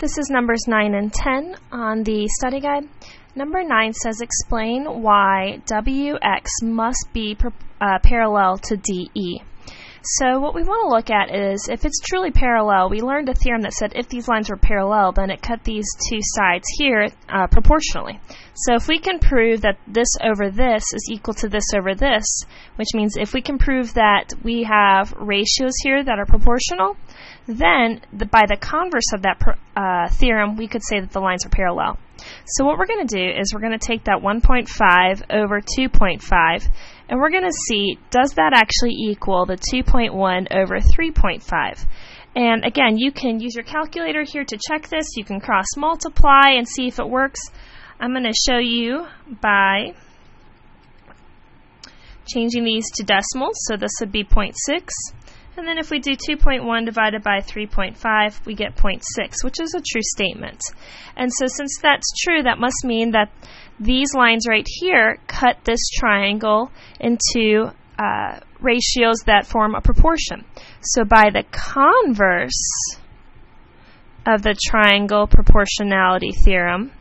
This is numbers 9 and 10 on the study guide. Number 9 says explain why WX must be parallel to DE. So what we want to look at is if it's truly parallel, we learned a theorem that said if these lines were parallel, then it cut these two sides here proportionally. So if we can prove that this over this is equal to this over this, which means if we can prove that we have ratios here that are proportional, then by the converse of that theorem, we could say that the lines are parallel. So what we're going to do is we're going to take that 1.5 over 2.5, and we're going to see, does that actually equal the 2.1 over 3.5? And again, you can use your calculator here to check this. You can cross multiply and see if it works. I'm going to show you by changing these to decimals. So this would be 0.6. And then if we do 2.1 divided by 3.5, we get 0.6, which is a true statement. And so since that's true, that must mean that these lines right here cut this triangle into ratios that form a proportion. So by the converse of the triangle proportionality theorem,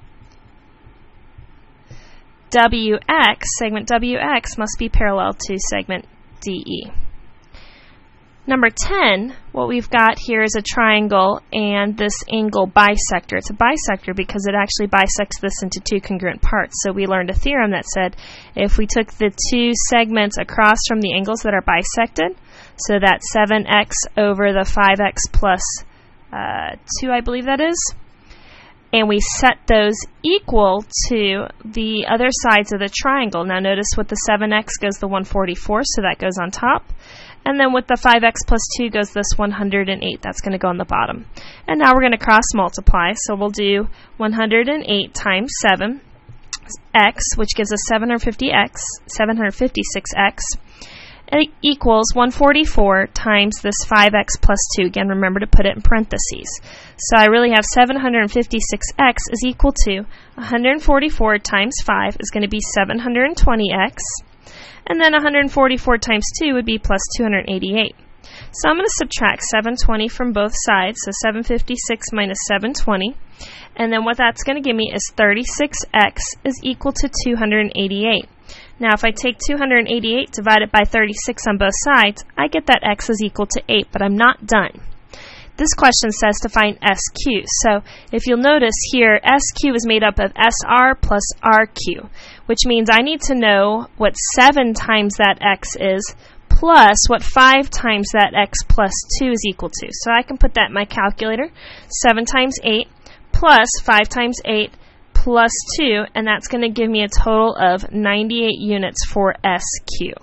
WX, segment WX, must be parallel to segment DE. Number 10, what we've got here is a triangle and this angle bisector. It's a bisector because it actually bisects this into two congruent parts. So we learned a theorem that said if we took the two segments across from the angles that are bisected, so that's 7x over the 5x plus 2, I believe that is, and we set those equal to the other sides of the triangle. Now notice with the 7x goes the 144, so that goes on top. And then with the 5x plus 2 goes this 108. That's going to go on the bottom. And now we're going to cross multiply. So we'll do 108 times 7x, which gives us 756x. It equals 144 times this 5x plus 2. Again, remember to put it in parentheses. So I really have 756x is equal to 144 times 5 is going to be 720x. And then 144 times 2 would be plus 288. So I'm going to subtract 720 from both sides, so 756 minus 720. And then what that's going to give me is 36x is equal to 288. Now if I take 288 divided by 36 on both sides, I get that x is equal to 8, but I'm not done. This question says to find SQ. So if you'll notice here, SQ is made up of SR plus RQ, which means I need to know what 7 times that x is plus what 5 times that x plus 2 is equal to. So I can put that in my calculator. 7 times 8 plus 5 times 8 plus 2, and that's going to give me a total of 98 units for SQ.